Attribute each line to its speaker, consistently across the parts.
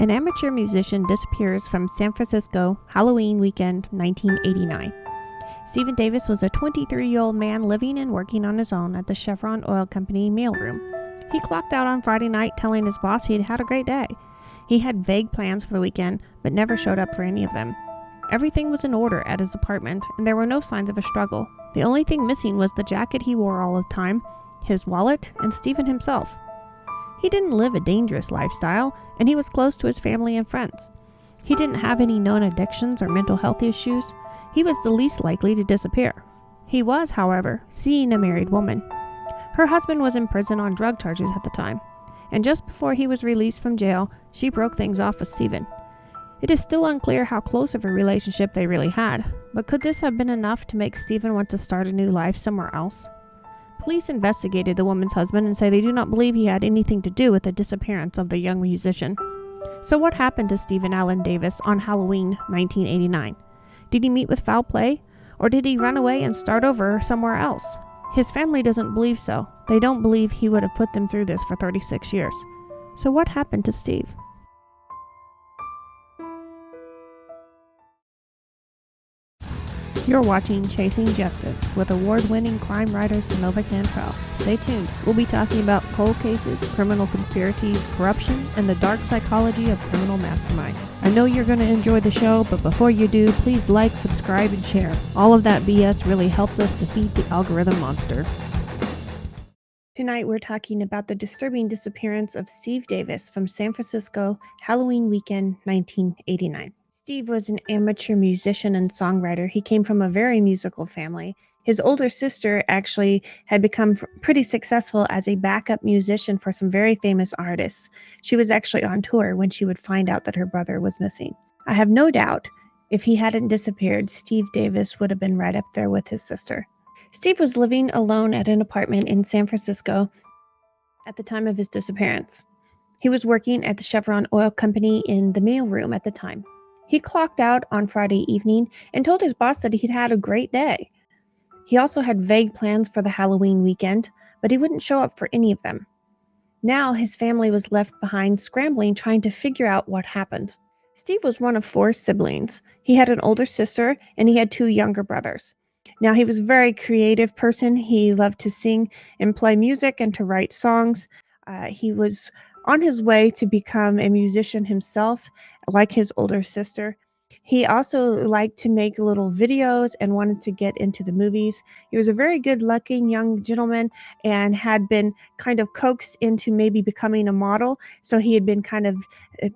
Speaker 1: An amateur musician disappears from San Francisco, Halloween weekend, 1989. Stephen Davis was a 23-year-old man living and working on his own at the Chevron Oil Company mailroom. He clocked out on Friday night telling his boss he'd had a great day. He had vague plans for the weekend, but never showed up for any of them. Everything was in order at his apartment, and there were no signs of a struggle. The only thing missing was the jacket he wore all the time, his wallet, and Stephen himself. He didn't live a dangerous lifestyle, and he was close to his family and friends. He didn't have any known addictions or mental health issues. He was the least likely to disappear. He was, however, seeing a married woman. Her husband was in prison on drug charges at the time, and just before he was released from jail, she broke things off with Stephen. It is still unclear how close of a relationship they really had, but could this have been enough to make Stephen want to start a new life somewhere else? Police investigated the woman's husband and say they do not believe he had anything to do with the disappearance of the young musician. So what happened to Stephen Allen Davis on Halloween 1989? Did he meet with foul play? Or did he run away and start over somewhere else? His family doesn't believe so. They don't believe he would have put them through this for 36 years. So what happened to Steve? You're watching Chasing Justice with award-winning crime writer Sonova Cantrell. Stay tuned. We'll be talking about cold cases, criminal conspiracies, corruption, and the dark psychology of criminal masterminds. I know you're going to enjoy the show, but before you do, please like, subscribe, and share. All of that BS really helps us defeat the algorithm monster. Tonight we're talking about the disturbing disappearance of Steve Davis from San Francisco, Halloween weekend, 1989. Steve was an amateur musician and songwriter. He came from a very musical family. His older sister actually had become pretty successful as a backup musician for some very famous artists. She was actually on tour when she would find out that her brother was missing. I have no doubt if he hadn't disappeared, Steve Davis would have been right up there with his sister. Steve was living alone at an apartment in San Francisco at the time of his disappearance. He was working at the Chevron Oil Company in the mailroom at the time. He clocked out on Friday evening and told his boss that he'd had a great day. He also had vague plans for the Halloween weekend, but he wouldn't show up for any of them. Now his family was left behind scrambling, trying to figure out what happened. Steve was one of 4 siblings. He had an older sister and he had 2 younger brothers. Now he was a very creative person. He loved to sing and play music and to write songs. He was on his way to become a musician himself, like his older sister. He also liked to make little videos and wanted to get into the movies. He was a very good-looking young gentleman and had been kind of coaxed into maybe becoming a model. So he had been kind of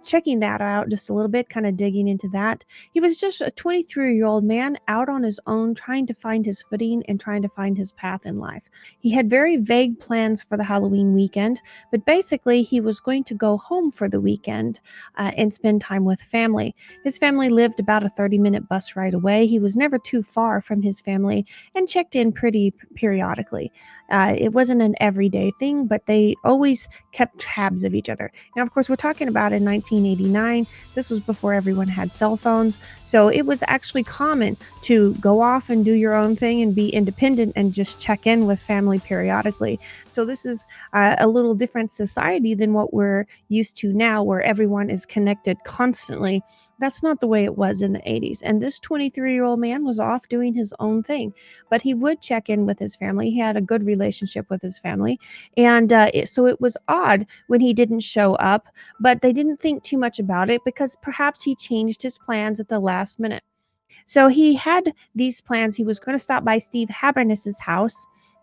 Speaker 1: checking that out just a little bit, kind of digging into that. He was just a 23-year-old man out on his own, trying to find his footing and trying to find his path in life. He had very vague plans for the Halloween weekend, but basically he was going to go home for the weekend and spend time with family. His family lived about a 30-minute bus ride away. He was never too far from his family and checked in pretty periodically. It wasn't an everyday thing, but they always kept tabs of each other. Now, of course, we're talking about in 1989. This was before everyone had cell phones, so it was actually common to go off and do your own thing and be independent and just check in with family periodically. So this is a little different society than what we're used to now, where everyone is connected constantly. That's not the way it was in the 80s. And this 23-year-old man was off doing his own thing, but he would check in with his family. He had a good relationship with his family. And so it was odd when he didn't show up, but they didn't think too much about it because perhaps he changed his plans at the last minute. So he had these plans. He was going to stop by Steve Haberness's house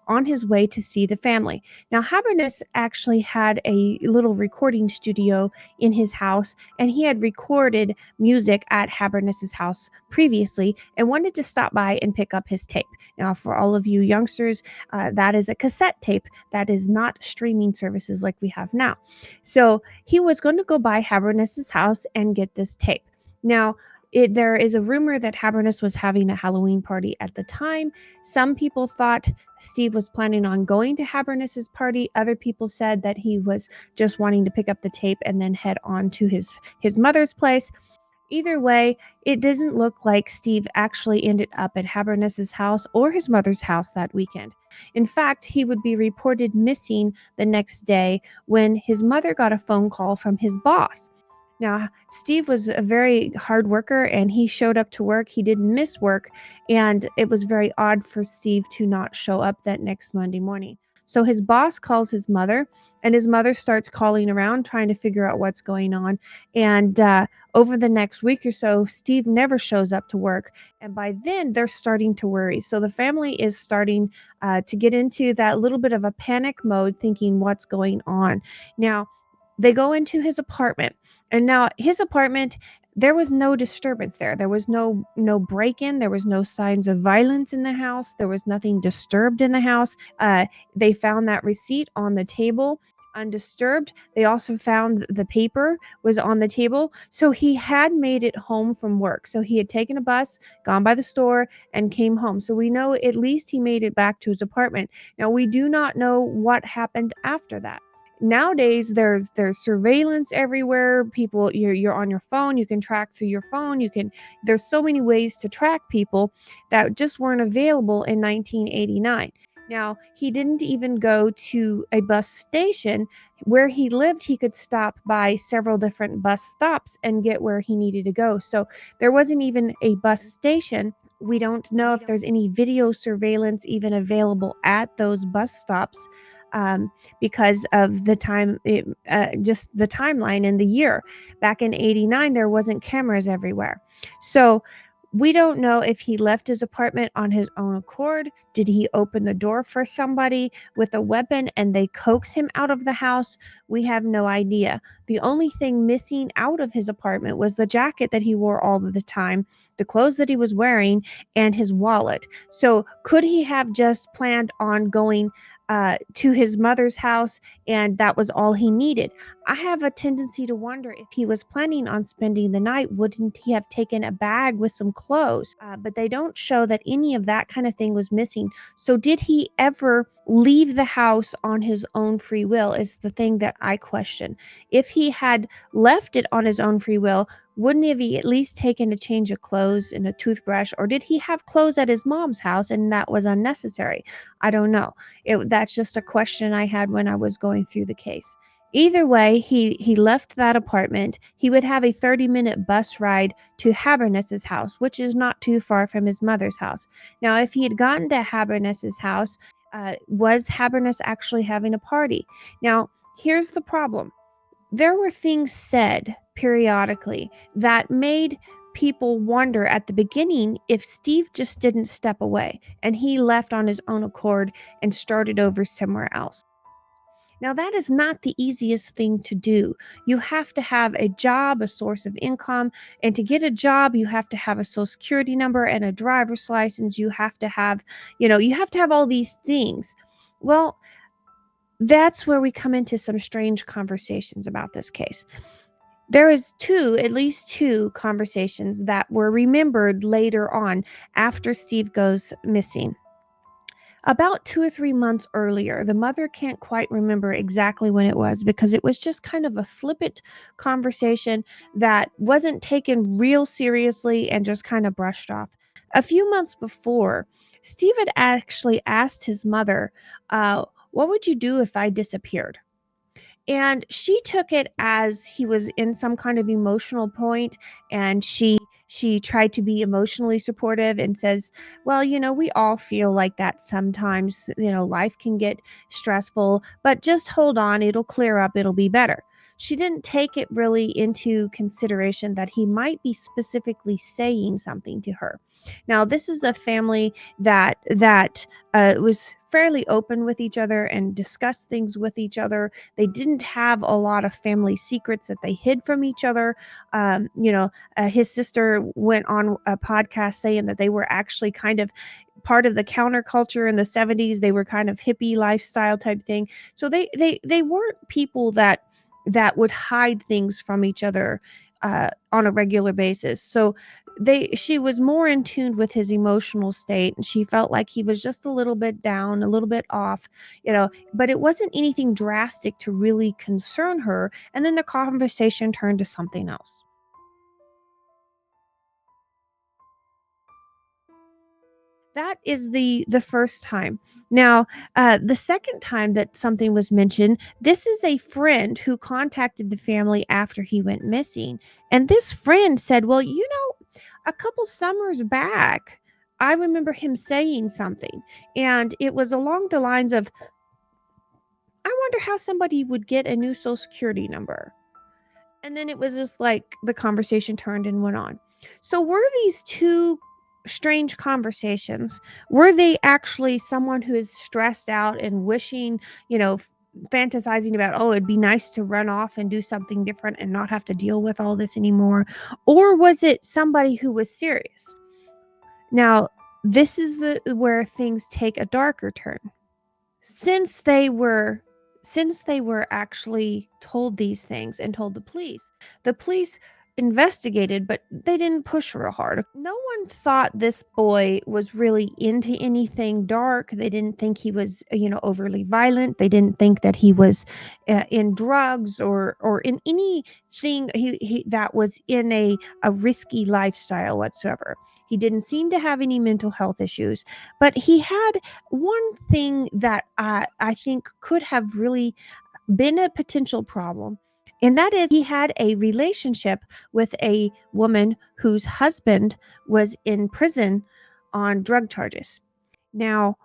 Speaker 1: on his way to see the family. Now, Haberness actually had a little recording studio in his house, and he had recorded music at Haberness's house previously and wanted to stop by and pick up his tape. Now, for all of you youngsters, that is a cassette tape. That is not streaming services like we have now. So he was going to go by Haberness's house and get this tape. Now, there is a rumor that Haberness was having a Halloween party at the time. Some people thought Steve was planning on going to Haberness's party. Other people said that he was just wanting to pick up the tape and then head on to his mother's place. Either way, it doesn't look like Steve actually ended up at Haberness's house or his mother's house that weekend. In fact, he would be reported missing the next day when his mother got a phone call from his boss. Now, Steve was a very hard worker and he showed up to work. He didn't miss work, and it was very odd for Steve to not show up that next Monday morning. So his boss calls his mother, and his mother starts calling around trying to figure out what's going on. And over the next week or so, Steve never shows up to work. And by then, they're starting to worry. So the family is starting to get into that little bit of a panic mode, thinking what's going on. Now, they go into his apartment, and now his apartment, there was no disturbance there. There was no break-in, there was no signs of violence in the house, there was nothing disturbed in the house. They found that receipt on the table undisturbed. They also found the paper was on the table. So he had made it home from work. So he had taken a bus, gone by the store, and came home. So we know at least he made it back to his apartment. Now we do not know what happened after that. Nowadays there's surveillance everywhere. People, you're on your phone, you can track through your phone, there's so many ways to track people that just weren't available in 1989. Now, he didn't even go to a bus station. Where he lived, he could stop by several different bus stops and get where he needed to go. So there wasn't even a bus station. We don't know if there's any video surveillance even available at those bus stops, um, because of the time, just the timeline and the year. Back in 89, there wasn't cameras everywhere. So we don't know if he left his apartment on his own accord. Did he open the door for somebody with a weapon and they coax him out of the house? We have no idea. The only thing missing out of his apartment was the jacket that he wore all of the time, the clothes that he was wearing, and his wallet. So could he have just planned on going to his mother's house and that was all he needed? I have a tendency to wonder if he was planning on spending the night, wouldn't he have taken a bag with some clothes? But they don't show that any of that kind of thing was missing. So, did he ever leave the house on his own free will? Is the thing that I question. If he had left it on his own free will, wouldn't he have at least taken a change of clothes and a toothbrush? Or did he have clothes at his mom's house and that was unnecessary? I don't know. That's just a question I had when I was going through the case. Either way, he left that apartment. He would have a 30-minute bus ride to Haberness's house, which is not too far from his mother's house. Now, if he had gotten to Haberness's house, was Haberness actually having a party? Now, here's the problem. There were things said periodically that made people wonder at the beginning if Steve just didn't step away and he left on his own accord and started over somewhere else. Now, that is not the easiest thing to do. You have to have a job, a source of income, and to get a job, you have to have a social security number and a driver's license. You have to have all these things. Well, that's where we come into some strange conversations about this case. There is at least two conversations that were remembered later on after Steve goes missing. About 2 or 3 months earlier, the mother can't quite remember exactly when it was because it was just kind of a flippant conversation that wasn't taken real seriously and just kind of brushed off. A few months before, Steve had actually asked his mother, "What would you do if I disappeared?" And she took it as he was in some kind of emotional point, and she tried to be emotionally supportive and says, "Well, we all feel like that sometimes. Life can get stressful, but just hold on, it'll clear up, it'll be better." She didn't take it really into consideration that he might be specifically saying something to her. Now, this is a family that was fairly open with each other and discussed things with each other. They didn't have a lot of family secrets that they hid from each other. His sister went on a podcast saying that they were actually kind of part of the counterculture in the 70s. They were kind of hippie lifestyle type thing. So they weren't people that would hide things from each other on a regular basis. So she was more in tune with his emotional state, and she felt like he was just a little bit down, a little bit off, but it wasn't anything drastic to really concern her. And then the conversation turned to something else. That is the first time. Now, the second time that something was mentioned, this is a friend who contacted the family after he went missing. And this friend said, "Well, a couple summers back, I remember him saying something. And it was along the lines of, I wonder how somebody would get a new social security number." And then it was just like the conversation turned and went on. So were these two strange conversations? Were they actually someone who is stressed out and wishing, fantasizing about, oh, it'd be nice to run off and do something different and not have to deal with all this anymore? Or was it somebody who was serious? Now, this is where things take a darker turn. Since they were actually told these things and told the police investigated, but they didn't push real hard. No one thought this boy was really into anything dark. They didn't think he was, overly violent. They didn't think that he was in drugs or in anything he that was in a risky lifestyle whatsoever. He didn't seem to have any mental health issues, but he had one thing that I think could have really been a potential problem, and that is he had a relationship with a woman whose husband was in prison on drug charges. Now,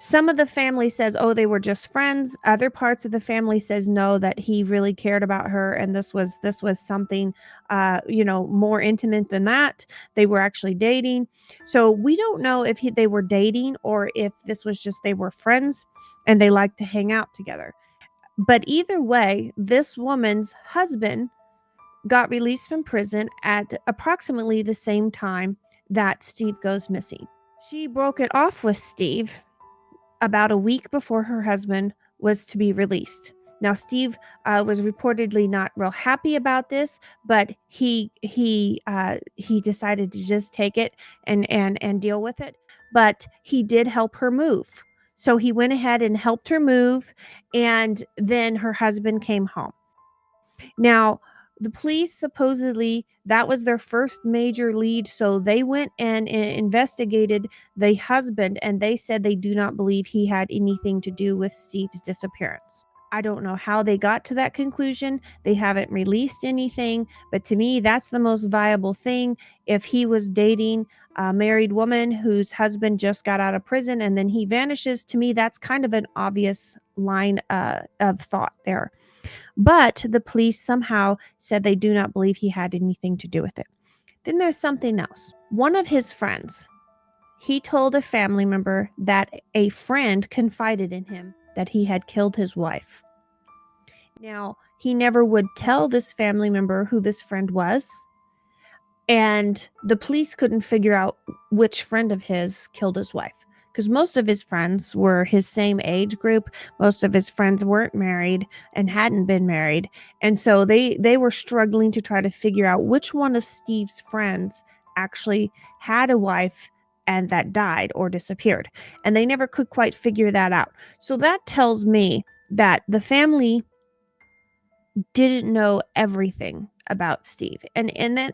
Speaker 1: some of the family says, oh, they were just friends. Other parts of the family says no, that he really cared about her, and this was something, more intimate than that. They were actually dating, so we don't know if they were dating or if this was just they were friends and they liked to hang out together. But either way, this woman's husband got released from prison at approximately the same time that Steve goes missing. She broke it off with Steve about a week before her husband was to be released. Now, Steve was reportedly not real happy about this, but he decided to just take it and deal with it. But he did help her move, so he went ahead and helped her move, and then her husband came home. Now, the police supposedly that was their first major lead, so they went and investigated the husband, and they said they do not believe he had anything to do with Steve's disappearance. I don't know how they got to that conclusion. They haven't released anything, but to me, that's the most viable thing. If he was dating a married woman whose husband just got out of prison and then he vanishes, to me, that's kind of an obvious line of thought there. But the police somehow said they do not believe he had anything to do with it. Then there's something else. One of his friends, he told a family member that a friend confided in him that he had killed his wife. Now, he never would tell this family member who this friend was, and the police couldn't figure out which friend of his killed his wife, because most of his friends were his same age group. Most of his friends weren't married and hadn't been married. And so they were struggling to try to figure out which one of Steve's friends actually had a wife and that died or disappeared. And they never could quite figure that out. So that tells me that the family didn't know everything about Steve. And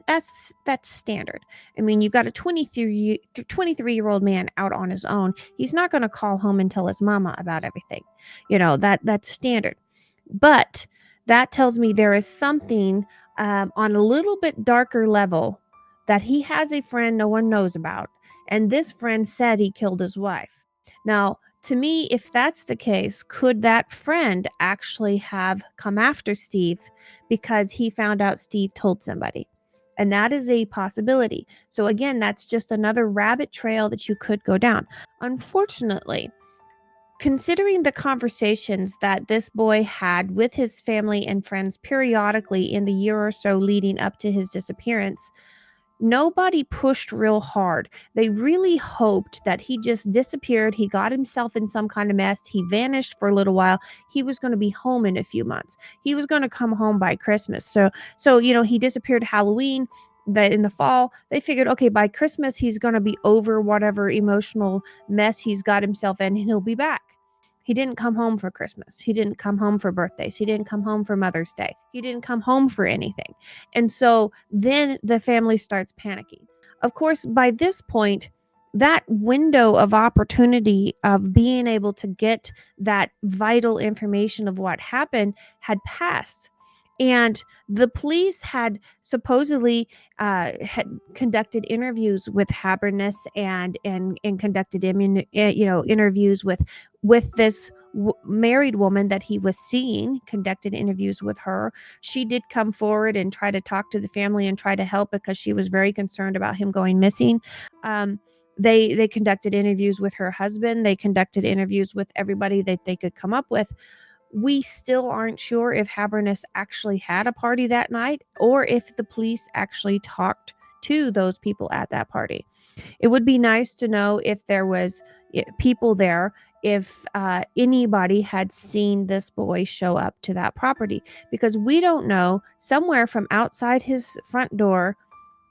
Speaker 1: that's standard. I mean, you got a 23-year-old man out on his own. He's not going to call home and tell his mama about everything. That's standard. But that tells me there is something on a little bit darker level that he has a friend no one knows about. And this friend said he killed his wife. Now, to me, if that's the case, could that friend actually have come after Steve because he found out Steve told somebody? And that is a possibility. So again, that's just another rabbit trail that you could go down. Unfortunately, considering the conversations that this boy had with his family and friends periodically in the year or so leading up to his disappearance, nobody pushed real hard. They really hoped that he just disappeared. He got himself in some kind of mess. He vanished for a little while. He was going to be home in a few months. He was going to come home by Christmas. So he disappeared Halloween. But in the fall, they figured, okay, by Christmas, he's going to be over whatever emotional mess he's got himself in, and he'll be back. He didn't come home for Christmas. He didn't come home for birthdays. He didn't come home for Mother's Day. He didn't come home for anything. And so then the family starts panicking. Of course, by this point, that window of opportunity of being able to get that vital information of what happened had passed. And the police had supposedly had conducted interviews with Haberness and conducted interviews with this married woman that he was seeing, conducted interviews with her. She did come forward and try to talk to the family and try to help because she was very concerned about him going missing. Um, they conducted interviews with her husband. They conducted interviews with everybody that they could come up with. We still aren't sure if Haberness actually had a party that night or if the police actually talked to those people at that party. It would be nice to know if there was people there, if anybody had seen this boy show up to that property, because we don't know. Somewhere from outside his front door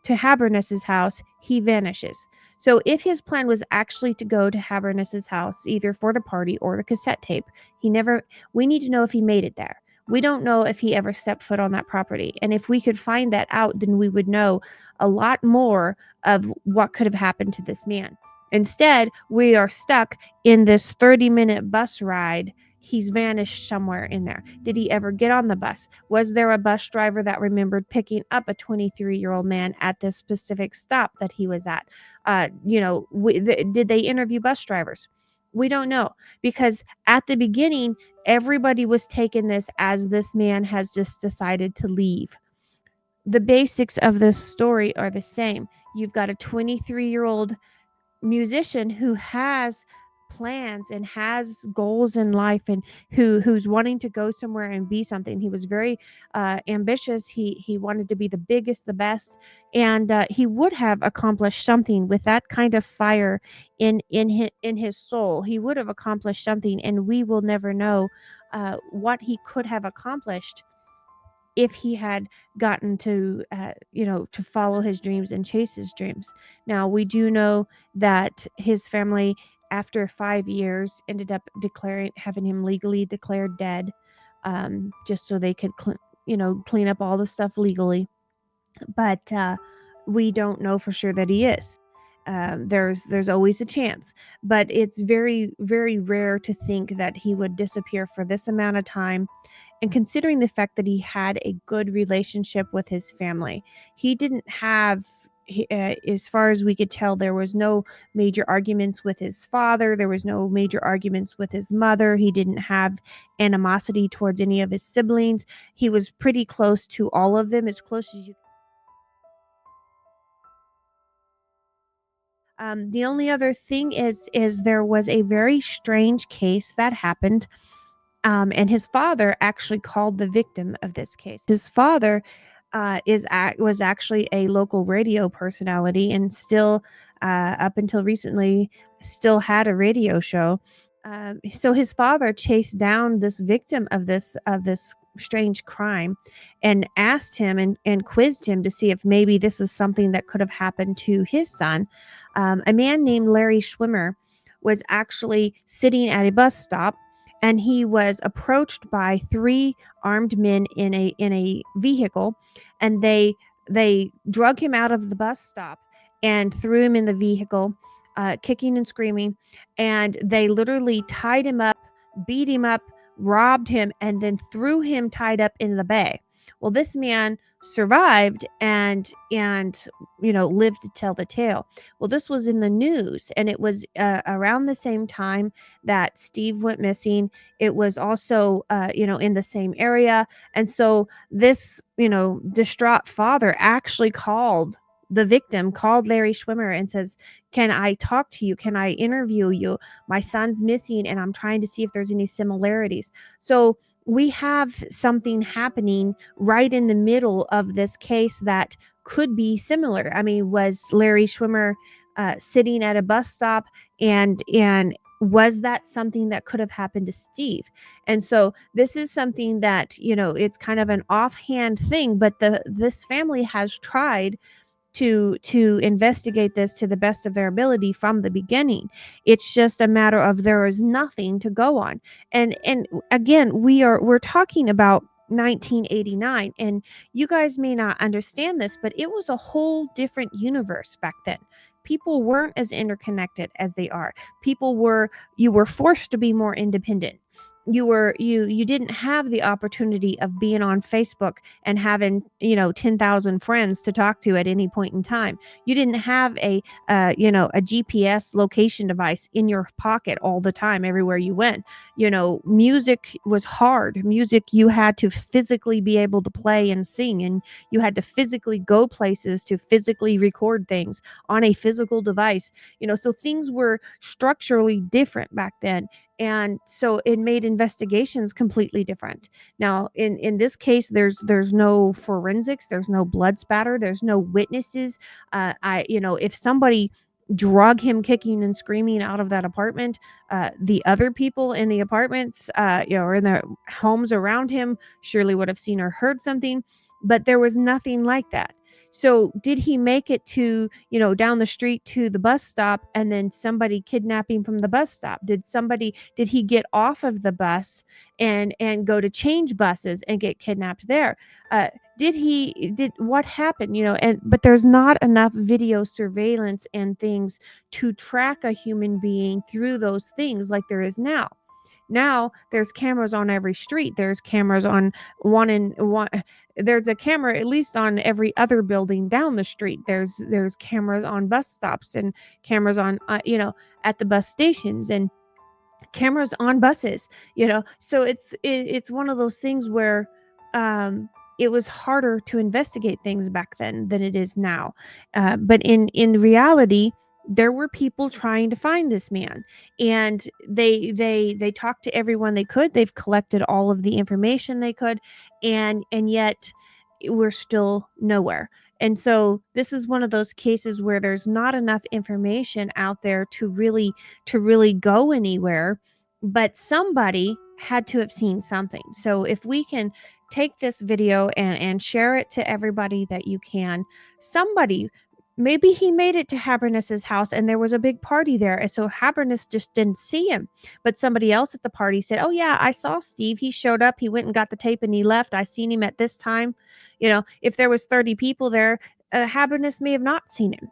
Speaker 1: to Haberness's house, he vanishes. So if his plan was actually to go to Haberness's house, either for the party or the cassette tape, we need to know if he made it there. We don't know if he ever stepped foot on that property. And if we could find that out, then we would know a lot more of what could have happened to this man. Instead, we are stuck in this 30-minute bus ride. He's vanished somewhere in there. Did he ever get on the bus? Was there a bus driver that remembered picking up a 23-year-old man at this specific stop that he was at? Did they interview bus drivers? We don't know, because at the beginning, everybody was taking this as this man has just decided to leave. The basics of this story are the same. You've got a 23-year-old musician who has plans and has goals in life, and who's wanting to go somewhere and be something. He was very ambitious. He wanted to be the biggest, the best, and he would have accomplished something with that kind of fire in his soul. He would have accomplished something, and we will never know what he could have accomplished if he had gotten to follow his dreams and chase his dreams. Now, we do know that his family, after 5 years, ended up having him legally declared dead, just so they could clean up all the stuff legally. But we don't know for sure that he is. There's always a chance, but it's very, very rare to think that he would disappear for this amount of time. And considering the fact that he had a good relationship with his family, he didn't have, as far as we could tell, there was no major arguments with his father. There was no major arguments with his mother. He didn't have animosity towards any of his siblings. He was pretty close to all of them, as close as you. The only other thing is there was a very strange case that happened. And his father actually called the victim of this case. His father was actually a local radio personality, and still, up until recently, still had a radio show. So his father chased down this victim of this strange crime, and asked him and quizzed him to see if maybe this is something that could have happened to his son. A man named Larry Schwimmer was actually sitting at a bus stop, and he was approached by three armed men in a vehicle, and they drug him out of the bus stop and threw him in the vehicle, kicking and screaming, and they literally tied him up, beat him up, robbed him, and then threw him tied up in the bay. Well, this man survived and lived to tell the tale. Well, this was in the news, and it was around the same time that Steve went missing. It was also, in the same area. And so this, distraught father actually called the victim, called Larry Schwimmer, and says, "Can I talk to you? Can I interview you? My son's missing, and I'm trying to see if there's any similarities." So we have something happening right in the middle of this case that could be similar. I mean, was Larry Schwimmer sitting at a bus stop, and was that something that could have happened to Steve? And so this is something that, it's kind of an offhand thing, but this family has tried to investigate this to the best of their ability from the beginning. It's just a matter of there is nothing to go on. And again, we're talking about 1989, and you guys may not understand this, but it was a whole different universe back then. people weren't as interconnected as they are. You were forced to be more independent. You didn't have the opportunity of being on Facebook and having 10,000 friends to talk to at any point in time. You didn't have a GPS location device in your pocket all the time everywhere you went. Music was hard. Music, you had to physically be able to play and sing, and you had to physically go places to physically record things on a physical device. So things were structurally different back then, and so it made investigations completely different. Now, in this case, there's no forensics, there's no blood spatter, there's no witnesses. If somebody drug him kicking and screaming out of that apartment, the other people in the apartments, or in the homes around him, surely would have seen or heard something, but there was nothing like that. So did he make it to, down the street to the bus stop and then somebody kidnap him from the bus stop? Did he get off of the bus and go to change buses and get kidnapped there? Did what happened? But there's not enough video surveillance and things to track a human being through those things like there is now. Now there's cameras on every street. There's cameras on one. There's a camera at least on every other building down the street. There's cameras on bus stops and cameras on at the bus stations and cameras on buses. So it's one of those things where it was harder to investigate things back then than it is now. But in reality, there were people trying to find this man, and they talked to everyone they could. They've collected all of the information they could, and yet we're still nowhere. And so this is one of those cases where there's not enough information out there to really go anywhere, but somebody had to have seen something. So if we can take this video and share it to everybody that you can, somebody, maybe he made it to Haberness's house and there was a big party there, and so Haberness just didn't see him, but somebody else at the party said, oh yeah, I saw Steve, he showed up, he went and got the tape and he left, I seen him at this time. If there was 30 people there, Haberness may have not seen him.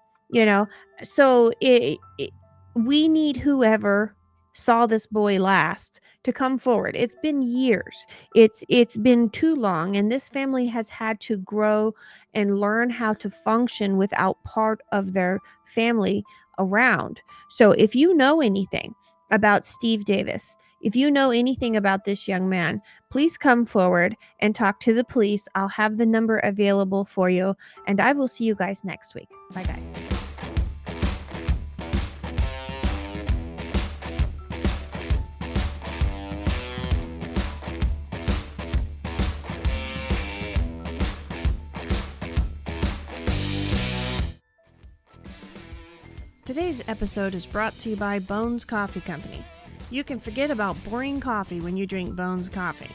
Speaker 1: So we need whoever saw this boy last to come forward. It's been years. It's been too long, and this family has had to grow and learn how to function without part of their family around. So if you know anything about Steve Davis, if you know anything about this young man, please come forward and talk to the police. I'll have the number available for you, and I will see you guys next week. Bye, guys. Today's episode is brought to you by Bones Coffee Company. You can forget about boring coffee when you drink Bones Coffee.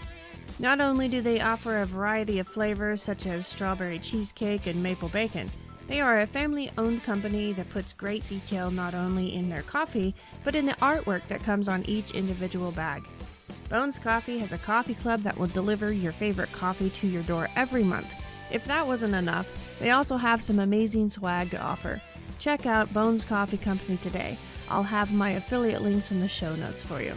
Speaker 1: Not only do they offer a variety of flavors such as strawberry cheesecake and maple bacon, they are a family-owned company that puts great detail not only in their coffee, but in the artwork that comes on each individual bag. Bones Coffee has a coffee club that will deliver your favorite coffee to your door every month. If that wasn't enough, they also have some amazing swag to offer. Check out Bones Coffee Company today. I'll have my affiliate links in the show notes for you.